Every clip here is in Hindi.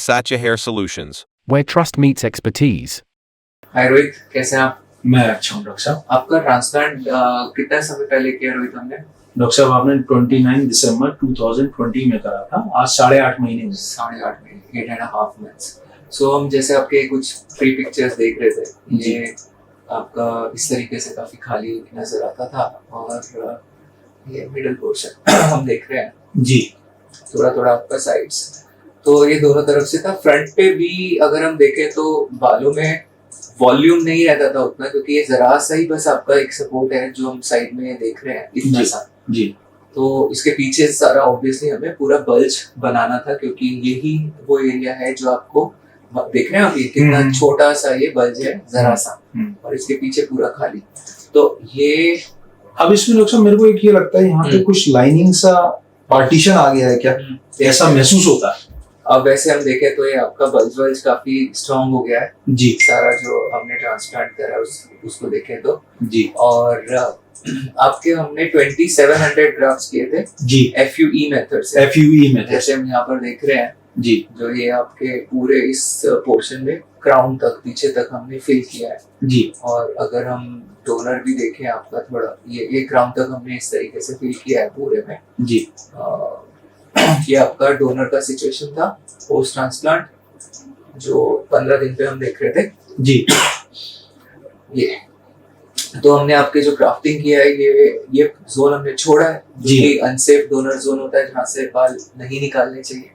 Sacha Hair Solutions. where trust meets expertise. हाय रोहित, कैसे हैं आप? मैं अच्छा हूँ डॉक्टर साहब। आपका ट्रांसप्लांट कितना समय पहले किया रोहित हमने? डॉक्टर साहब आपने 29 दिसंबर 2020 में करा था, आज 8.5 महीने हुए। 8.5 महीने, 8.5 months। सो हम जैसे आपके कुछ प्री पिक्चर्स देख रहे थे, ये आपका इस तरीके से काफी खाली नजर आता था और ये मिडिल पोर्शन हम देख रहे हैं जी, थोड़ा थोड़ा आपका साइड्स, तो ये दोनों तरफ से था। फ्रंट पे भी अगर हम देखें तो बालों में वॉल्यूम नहीं रहता था उतना, क्योंकि ये जरा सा ही बस आपका एक सपोर्ट है जो हम साइड में देख रहे हैं, इतना सा जी। तो इसके पीछे सारा ऑब्वियसली हमें पूरा बल्ज बनाना था, क्योंकि यही वो एरिया है जो आपको देख रहे हैं आप, ये कितना छोटा सा ये बल्ज है, जरा सा, और इसके पीछे पूरा खाली। तो ये अब इसमें डॉक्टर साहब मेरे को एक ये लगता है, यहाँ पे कुछ लाइनिंग सा पार्टीशन आ गया है क्या, ऐसा महसूस होता है। अब वैसे हम देखें तो ये आपका बल्ज काफी स्ट्रांग हो गया है जी, सारा जो हमने ट्रांसप्लांट करा उसको देखें तो जी। और आपके हमने 2700 ग्राफ्ट्स किए थे जी, FUE मेथड से। FUE में जैसे हम यहाँ पर देख रहे हैं जी, जो ये आपके पूरे इस पोर्शन में क्राउन तक, पीछे तक हमने फिल किया है जी। और अगर हम डोनर भी देखें आपका, थोड़ा ये क्राउन तक हमने इस तरीके से फिल किया है पूरे में जी। ये आपका डोनर का सिचुएशन था पोस्ट ट्रांसप्लांट, जो 15 दिन पे हम देख रहे थे जी। ये तो हमने आपके जो ग्राफ्टिंग किया है, ये जोन हमने छोड़ा है, जो कि अनसेफ डोनर जोन होता है, जहाँ से बाल नहीं निकालने चाहिए।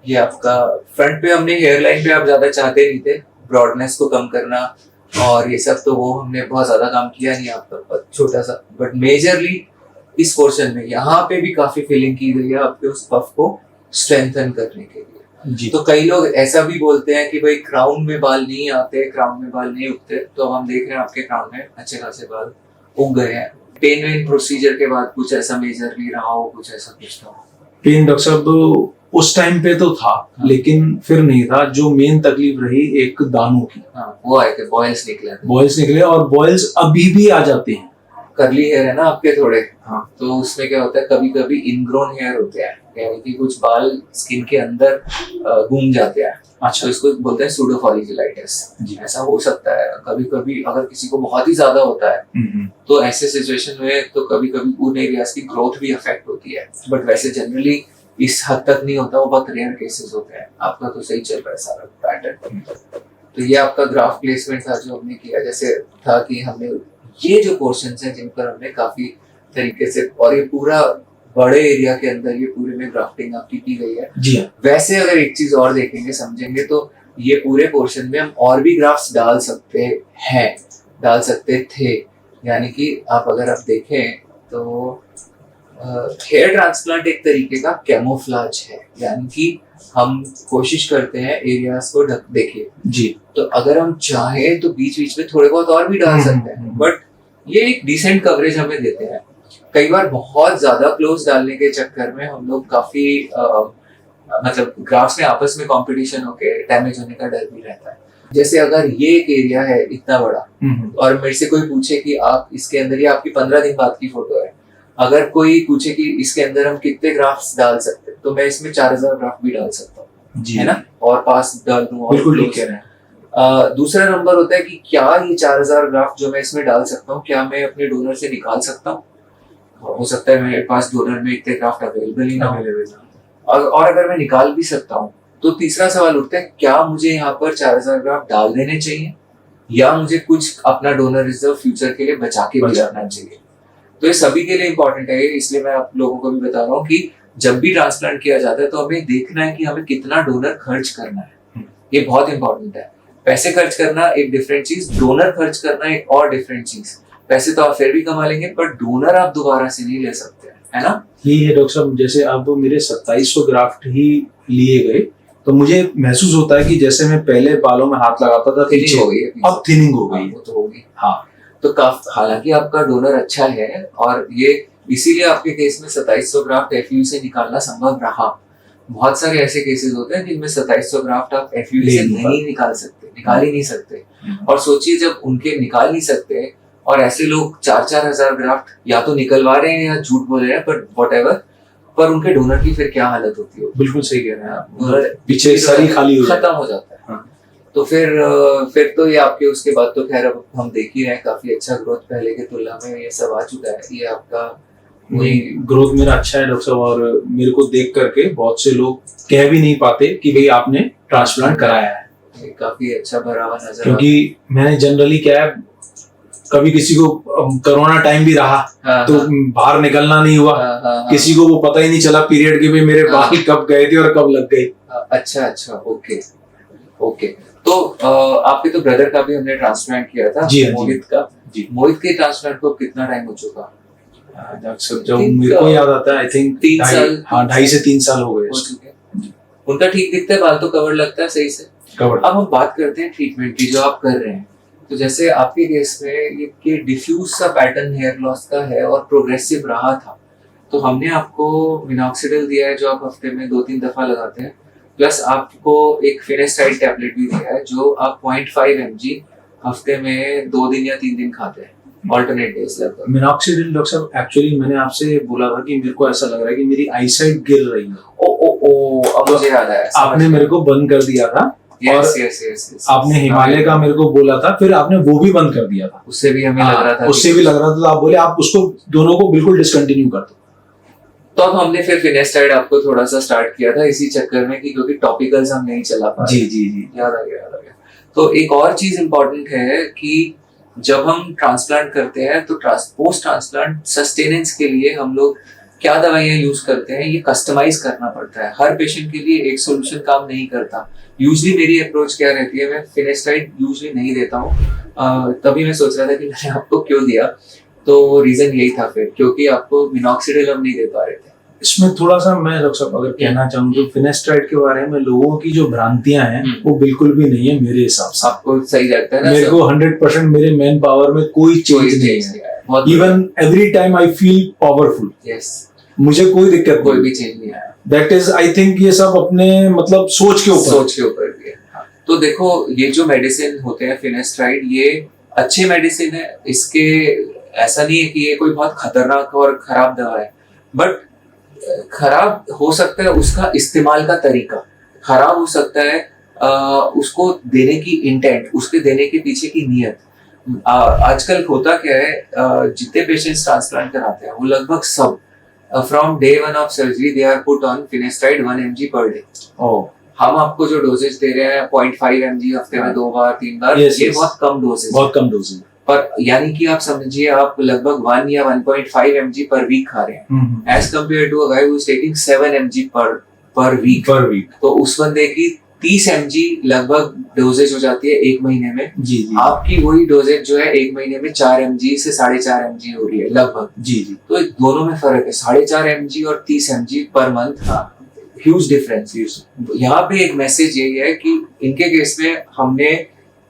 ये आपका फ्रंट पे हमने हेयर लाइन पे आप ज्यादा चाहते नहीं थे, ब्रॉडनेस को कम करना और ये सब, तो वो हमने बहुत ज्यादा काम किया नहीं आपका, छोटा सा। बट मेजरली इस पोर्शन में यहाँ पे भी काफी फिलिंग की गई है आपके उस पफ को स्ट्रेंथन करने के लिए जी। तो कई लोग ऐसा भी बोलते हैं कि भाई क्राउन में बाल नहीं आते, क्राउन में बाल नहीं उगते, तो हम देख रहे हैं आपके क्राउन में अच्छे खासे बाल उग गए हैं। पेन वेन प्रोसीजर के बाद कुछ ऐसा मेजरली रहा हो, कुछ ऐसा कुछ था? पेन डॉक्टर साहब उस टाइम पे तो था, लेकिन फिर नहीं था। जो मेन तकलीफ रही एक दानों की, वो आए थे, बॉयल्स निकले और बॉयल्स अभी भी आ जाते हैं। करली हेयर है ना आपके थोड़े, तो उसमें क्या होता है, कभी कभी इनग्रोन हेयर होते हैं, यानी कि कुछ बाल स्किन के अंदर घूम जाते हैं। अच्छा, तो इसको बोलते हैं सूडो फॉलिकुलाइटिस। ऐसा हो सकता है कभी कभी, अगर किसी को बहुत ही ज्यादा होता है तो ऐसे सिचुएशन में तो कभी कभी उन एरियाज की ग्रोथ भी अफेक्ट होती है, बट वैसे जनरली इस हद तक नहीं होता, वो बहुत रेयर केसेस होते हैं। आपका तो सही चल रहा है सारा पैटर्न। तो ये आपका ग्राफ प्लेसमेंट था जो हमने किया, जैसे था कि हमने ये जो पोर्शंस हैं जिन पर हमने काफी तरीके से, और ये पूरा बड़े एरिया के अंदर ये पूरे में ग्राफ्टिंग आपकी की गई है जी। वैसे अगर एक चीज और देखेंगे समझेंगे तो ये पूरे पोर्शन में हम और भी ग्राफ्स डाल सकते हैं, डाल सकते थे। यानी कि आप अगर आप देखें तो हेयर ट्रांसप्लांट एक तरीके का कैमोफ्लाज है, यानी कि हम कोशिश करते हैं एरियाज को देखिए जी। तो अगर हम चाहें तो बीच बीच में थोड़े बहुत और भी डाल सकते हैं, बट ये एक डिसेंट कवरेज हमें देते हैं। कई बार बहुत ज्यादा क्लोज डालने के चक्कर में हम लोग काफी मतलब ग्राफ्स में आपस में कंपटीशन होके डैमेज होने का डर भी रहता है। जैसे अगर ये एक एरिया है इतना बड़ा और मेरे से कोई पूछे कि आप इसके अंदर, ये आपकी 15 दिन बाद की फोटो है, अगर कोई पूछे कि इसके अंदर हम कितने ग्राफ्स डाल सकते हैं, तो मैं इसमें 4000 ग्राफ भी डाल सकता हूँ, है ना, और पास डाल दूं। बिल्कुल ठीक कह रहे हैं। दूसरा नंबर होता है कि क्या ये 4000 ग्राफ जो मैं इसमें डाल सकता हूँ, क्या मैं अपने डोनर से निकाल सकता हूँ? हो सकता है मेरे पास डोनर में इतने ग्राफ्ट अवेलेबल ही ना हो, और अगर मैं निकाल भी सकता हूँ तो तीसरा सवाल उठता है, क्या मुझे यहाँ पर 4000 ग्राफ्ट डाल देने चाहिए या मुझे कुछ अपना डोनर रिजर्व फ्यूचर के लिए बचा के भी रखना चाहिए? तो ये सभी के लिए इंपॉर्टेंट है, इसलिए मैं आप लोगों को भी बता रहा हूँ कि जब भी ट्रांसप्लांट किया जाता है तो हमें देखना है कि हमें कितना डोनर खर्च करना है। ये बहुत इंपॉर्टेंट है। पैसे खर्च करना एक डिफरेंट चीज, डोनर खर्च करना एक और डिफरेंट चीज। पैसे तो आप फिर भी कमा लेंगे, पर डोनर आप दोबारा से नहीं ले सकते, है ना? यही है डॉक्टर साहब, जैसे अब मेरे 2700 ग्राफ्ट ही लिए गए तो मुझे महसूस होता है कि जैसे मैं पहले बालों में हाथ लगाता था, थिनिंग हो गई है, अब थिनिंग हो गई। वो तो होगी, हाँ। तो हालांकि आपका डोनर अच्छा है और ये इसीलिए आपके केस में 2700 ग्राफ्ट FUE से निकालना संभव रहा। बहुत सारे ऐसे केसेस होते हैं जिनमें 2700 ग्राफ्ट आप FUE से नहीं निकाल सकते, निकाल ही नहीं सकते। और सोचिए जब उनके निकाल नहीं सकते और ऐसे लोग 4-4 हजार ग्राफ्ट या तो निकलवा रहे हैं या झूठ बोल रहे हैं, बट व्हाटएवर, पर उनके डोनर की फिर क्या हालत होती है, बिल्कुल सही कह रहे हैं आप, डोनर पीछे सारी खाली हो खत्म हो जाता है। हाँ। तो फिर तो ये आपके उसके बाद तो खैर अब हम देख ही रहे हैं काफी अच्छा ग्रोथ पहले की तुलना में ये सब आ चुका है। ये आपका वही ग्रोथ मेरा अच्छा है डॉक्टर साहब, और मेरे को देख करके बहुत से लोग कह भी नहीं पाते कि भाई आपने ट्रांसप्लांट कराया है, ये काफी अच्छा भरा हुआ नजर क्योंकि मैंने जनरली क्या है, कभी किसी को कोरोना टाइम भी रहा तो बाहर निकलना नहीं हुआ, किसी को वो पता ही नहीं चला पीरियड के, भाई मेरे बाल कब गए थे और कब लग गए। अच्छा ओके ओके। तो आपके तो ब्रदर का भी हमने ट्रांसप्लांट किया था, जी मोहित का। जी। मोहित के ट्रांसप्लांट को कितना टाइम हो चुका? जब मेरे को याद आता है आई थिंक 3 साल, हाँ 2.5 से 3 साल हो गए हो चुके हैं। उनका ठीक दिखता है, बाल तो कवर लगता है सही से। कवर। अब हम बात करते हैं ट्रीटमेंट की जो आप कर रहे हैं। तो जैसे आपके केस में ये डिफ्यूज सा पैटर्न हेयर लॉस का है और प्रोग्रेसिव रहा था, तो हमने आपको मिनॉक्सिडिल दिया है जो आप हफ्ते में 2-3 दफा लगाते हैं, प्लस आपको एक फिनेस्टाइड टैबलेट भी दिया है जो आप 0.5 mg हफ्ते में 2 दिन या 3 दिन खाते हैं, ऑल्टरनेट डेज लगभग। मिनॉक्सिडिल डॉक्टर साहब, एक्चुअली मैंने आपसे बोला था कि मेरे को ऐसा लग रहा है कि मेरी आईसाइट गिर रही है। ओ अब मुझे याद आया, आपने मेरे को बंद कर दिया था। यस। आपने हिमालय का मेरे को बोला था, फिर आपने वो भी बंद कर दिया था। उससे भी हमें लग रहा था, उससे भी लग रहा था, तो आप बोले आप उसको दोनों को बिल्कुल डिसकंटिन्यू कर दो। तो अब हमने फिर फिनेस्टाइड आपको थोड़ा सा स्टार्ट किया था इसी चक्कर में कि क्योंकि टॉपिकल्स हम नहीं चला पा रहे। जी याद आ गया। तो एक और चीज इंपॉर्टेंट है कि जब हम ट्रांसप्लांट करते हैं तो पोस्ट ट्रांसप्लांट सस्टेनेंस के लिए हम लोग क्या दवाइयां यूज करते हैं ये कस्टमाइज करना पड़ता है। हर पेशेंट के लिए एक सोल्यूशन काम नहीं करता। यूजली मेरी अप्रोच क्या रहती है, मैं फिनेस्टाइड यूजली नहीं देता हूँ। तभी मैं सोच रहा था कि मैंने आपको क्यों दिया, तो रीजन यही था फिर, क्योंकि आपको मिनॉक्सिडिल हम नहीं दे पा रहे थे। इसमें थोड़ा सा मैं डॉक्टर साहब अगर कहना चाहूँ तो फिनेस्टाइड के बारे में लोगों की जो भ्रांतियां हैं वो बिल्कुल भी नहीं है मेरे हिसाब से। आपको सही लगता है ना? मेरे को 100% मेरे मैन पावर में कोई चेंज नहीं है। Even every time I feel powerful. Yes, मुझे कोई दिक्कत, कोई भी चेंज नहीं आया। दैट इज आई थिंक ये सब अपने मतलब सोच के ऊपर भी है। तो देखो ये जो मेडिसिन होते हैं फिनेस्टाइड, ये अच्छे मेडिसिन है। इसके ऐसा नहीं है कि ये कोई बहुत खतरनाक और खराब दवा है, बट खराब हो सकता है उसका इस्तेमाल का तरीका, खराब हो सकता है उसको देने की इंटेंट, उसके देने के पीछे की नीयत। आजकल होता क्या है, जितने पेशेंट्स ट्रांसप्लांट कराते हैं वो लगभग सब from day 1 of surgery they are put on finasteride 1 mg पर डे। हम आपको जो डोजेज दे रहे हैं 0.5 mg हफ्ते में 2 बार 3 बार, ये बहुत कम डोजेज, पर यानी कि आप समझिए आप लगभग 1 या 1.5 mg पर वीक खा रहे हैं, as compared to a guy who is taking 7 mg per week. तो उस बंदे की 30 mg लगभग डोजेज हो जाती है 1 महीने में। जी। आपकी वही डोजेज जो है 1 महीने में 4 mg से 4.5 mg हो रही है लगभग। जी। तो दोनों में फर्क है, 4.5 mg और 30 mg per month. Huge difference. यहाँ पे एक मैसेज यही है कि इनके केस में हमने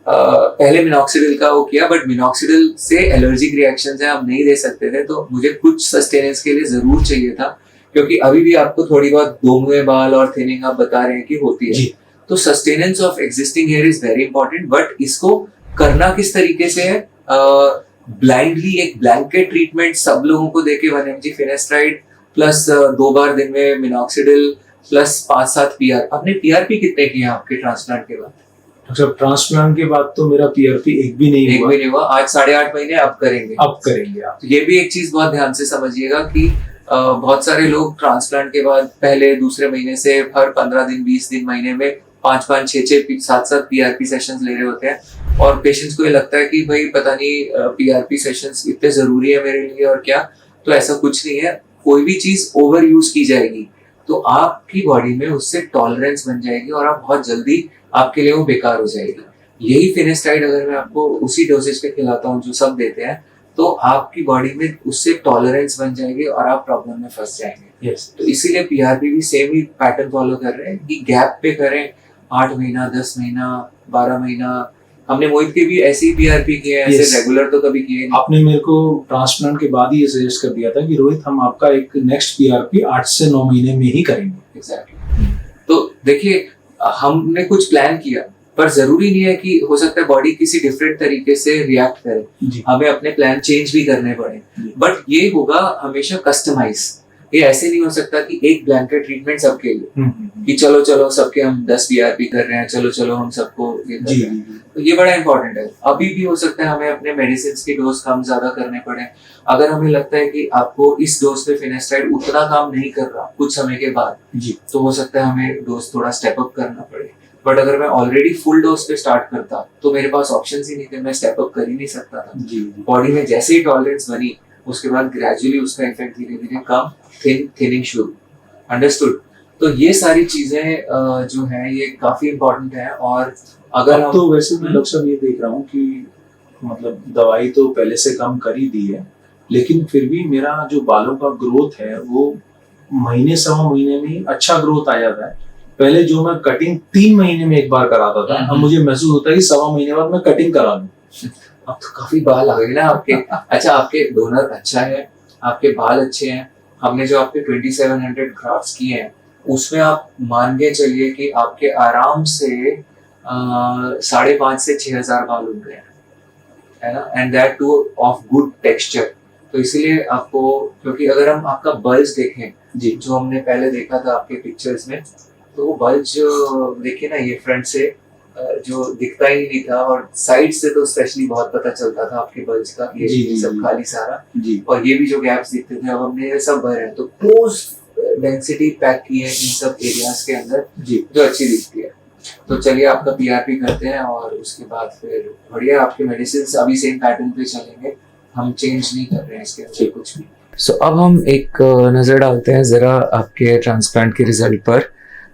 पहले मिनॉक्सिडिल का वो किया, बट मिनॉक्सिडिल से एलर्जिक रिएक्शंस है, हम नहीं दे सकते थे, तो मुझे कुछ सस्टेनेंस के लिए जरूर चाहिए था, क्योंकि अभी भी आपको थोड़ी बहुत दोमुहे बाल और थिनिंग आप बता रहे हैं कि होती है। तो sustenance of existing here is very important, but इसको करना किस तरीके से है, ब्लाइंडली एक ब्लैंकेट ट्रीटमेंट सब लोगों को देके 1 mg फिनेस्टाइड प्लस 2 बार दिन में मिनॉक्सिडिल प्लस 5-7 पीआर। आपने पीआरपी कितने किए आपके ट्रांसप्लांट के बाद? अच्छा, ट्रांसप्लांट के बाद तो मेरा पीआरपी एक भी नहीं हुआ। आज 8.5 महीने अब करेंगे आप। तो ये भी एक चीज बहुत ध्यान से समझिएगा कि बहुत सारे लोग ट्रांसप्लांट के बाद पहले दूसरे महीने से हर 15 दिन 20 दिन महीने में 5-5 6-6 7-7 पीआरपी सेशंस ले रहे होते हैं, और पेशेंट्स को ये लगता है कि भाई पता नहीं पीआरपी सेशंस इतने जरूरी है मेरे लिए और क्या। तो ऐसा कुछ नहीं है, कोई भी चीज ओवर यूज की जाएगी तो आपकी बॉडी में उससे टॉलरेंस बन जाएगी और आप बहुत जल्दी आपके लिए वो बेकार हो जाएगी। यही फिनेस्टाइड अगर मैं आपको उसी डोजेज पे खिलाता हूँ जो सब देते हैं, तो आपकी बॉडी में उससे टॉलरेंस बन जाएगी और आप प्रॉब्लम में फंस जाएंगे। तो इसीलिए पीआरपी भी सेम ही पैटर्न फॉलो कर रहे हैं कि गैप पे करें, 8 महीना 10 महीना 12 महीना। हमने मोहित के भी ऐसे ही पीआरपी किए हैं, ऐसे रेगुलर तो कभी किए नहीं। आपने मेरे को ट्रांसप्लांट के बाद ही ये सजेस्ट कर दिया था कि रोहित हम आपका एक नेक्स्ट पीआरपी 8 से 9 महीने में ही करेंगे। एग्जैक्टली। तो देखिए हमने कुछ प्लान किया, पर जरूरी नहीं है कि हो सकता है बॉडी किसी डिफरेंट तरीके से रिएक्ट करे, हमें अपने प्लान चेंज भी करने पड़े, बट ये होगा हमेशा कस्टमाइज। ये ऐसे नहीं हो सकता कि एक ब्लैंकेट ट्रीटमेंट सबके लिए कि चलो चलो सबके हम 10 PRP कर रहे हैं, चलो चलो हम सबको ये कर रहे हैं। तो ये बड़ा इंपॉर्टेंट है। अभी भी हो सकता है हमें अपने मेडिसिन की डोज कम ज्यादा करने पड़े। अगर हमें लगता है कि आपको इस डोज पे फिनेस्टाइड उतना काम नहीं कर रहा कुछ समय के बाद, तो हो सकता है हमें डोज थोड़ा स्टेप अप करना पड़े। बट अगर मैं ऑलरेडी फुल डोज पे स्टार्ट करता तो मेरे पास ऑप्शन ही नहीं थे, मैं स्टेप अप कर ही नहीं सकता था। बॉडी में जैसे ही टॉलरेंस बनी उसके बाद ग्रेजुअली उसका इफेक्ट धीरे धीरे कम थिनिंग शुरू। अंडरस्टूड। तो ये सारी चीजें जो है ये काफी इम्पोर्टेंट है। और अगर अब तो वैसे मैं लक्ष्य ये देख रहा हूँ कि मतलब दवाई तो पहले से कम कर ही दी है, लेकिन फिर भी मेरा जो बालों का ग्रोथ है वो महीने सवा महीने में अच्छा ग्रोथ आ जाता है। पहले जो मैं कटिंग 3 महीने में एक बार कराता था, अब मुझे महसूस होता है कि सवा महीने बाद मैं कटिंग करा लूं। अब तो काफी बाल आ गए ना आपके। अच्छा, आपके डोनर अच्छा है, आपके बाल अच्छे हैं। हमने जो आपके 2700 ग्राफ्ट्स किए हैं उसमें आप मान के चलिए कि आपके आराम से 5,500 से 6,000 बाल उग गए है ना, and that two of good texture. तो इसीलिए आपको, क्योंकि अगर हम आपका बल्ज देखें जी, जो हमने पहले देखा था आपके पिक्चर्स में, तो वो बल्ज देखिए ना, ये फ्रंट से जो दिखता ही नहीं था और साइड से तो स्पेशली बहुत पता चलता था आपके बल्ज का, ये सब खाली सारा जी। और ये भी जो गैप्स दिखते थे अब हमने ये सब भरे हैं। तो क्लोज डेंसिटी पैक की है इन सब एरियाज के अंदर जी, जो अच्छी दिखती है। तो चलिए आपका PRP करते हैं और उसके बाद फिर बढ़िया आपके मेडिसिन अभी सेम पैटर्न पे चलेंगे, हम चेंज नहीं कर रहे हैं इसके अंदर कुछ भी। सो अब हम एक नजर डालते हैं जरा आपके ट्रांसप्लांट के रिजल्ट पर।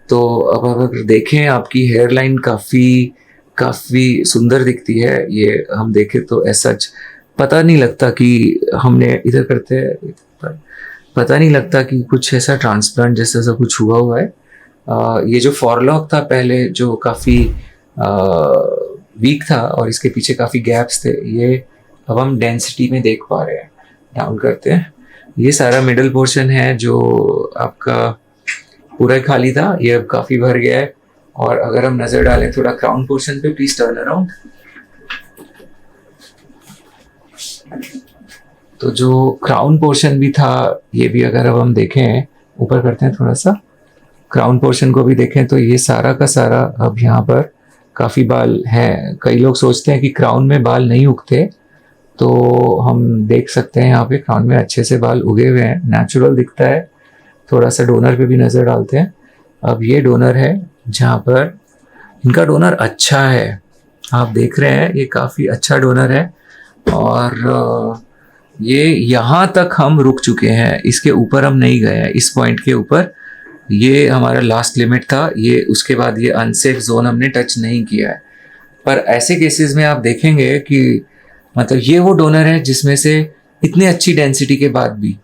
तो अब अगर देखें आपकी हेयर लाइन काफ़ी सुंदर दिखती है। ये हम देखें तो ऐसा पता नहीं लगता कि हमने इधर करते हैं, पता नहीं लगता कि कुछ ऐसा ट्रांसप्लांट जैसा सा कुछ हुआ है। ये जो फॉरलॉक था पहले जो काफ़ी वीक था और इसके पीछे काफ़ी गैप्स थे, ये अब हम डेंसिटी में देख पा रहे हैं। डाउन करते हैं, ये सारा मिडल पोर्शन है जो आपका पूरा खाली था, ये अब काफी भर गया है। और अगर हम नजर डालें थोड़ा क्राउन पोर्शन पे, प्लीज टर्न अराउंड। तो जो क्राउन पोर्शन भी था ये भी अगर अब हम देखें, ऊपर करते हैं थोड़ा सा, क्राउन पोर्शन को भी देखें तो ये सारा का सारा अब यहाँ पर काफी बाल हैं। कई लोग सोचते हैं कि क्राउन में बाल नहीं उगते, तो हम देख सकते हैं यहाँ पे क्राउन में अच्छे से बाल उगे हुए हैं, नेचुरल दिखता है। थोड़ा सा डोनर पे भी नज़र डालते हैं। अब ये डोनर है जहाँ पर इनका डोनर अच्छा है, आप देख रहे हैं ये काफ़ी अच्छा डोनर है। और ये यहाँ तक हम रुक चुके हैं, इसके ऊपर हम नहीं गए हैं। इस पॉइंट के ऊपर ये हमारा लास्ट लिमिट था, ये उसके बाद ये अनसेफ जोन हमने टच नहीं किया है। पर ऐसे केसेस में आप देखेंगे कि मतलब ये वो डोनर है जिसमें से इतनी अच्छी डेंसिटी के बाद भी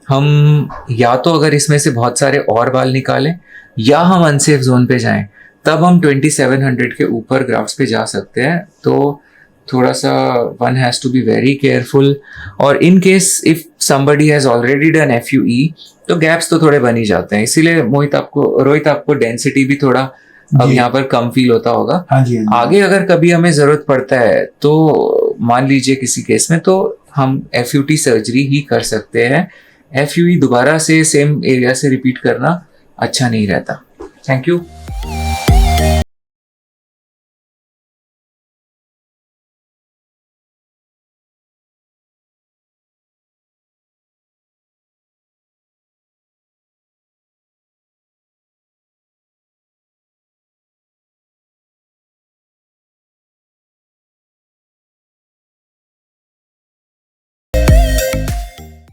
हम या तो अगर इसमें से बहुत सारे और बाल निकालें या हम अनसेफ जोन पे जाएं, तब हम 2700 के ऊपर ग्राफ्ट्स पे जा सकते हैं। तो थोड़ा सा one has to be very careful. और in case if somebody has already done FUE तो गैप्स तो थोड़े बन ही जाते हैं। इसीलिए रोहित आपको डेंसिटी भी थोड़ा अब यहाँ पर कम फील होता होगा। हाँ जी। आगे अगर कभी हमें जरूरत पड़ता है तो मान लीजिए किसी केस में, तो हम FUT सर्जरी ही कर सकते हैं। FUE दोबारा से सेम एरिया से रिपीट करना अच्छा नहीं रहता। Thank you.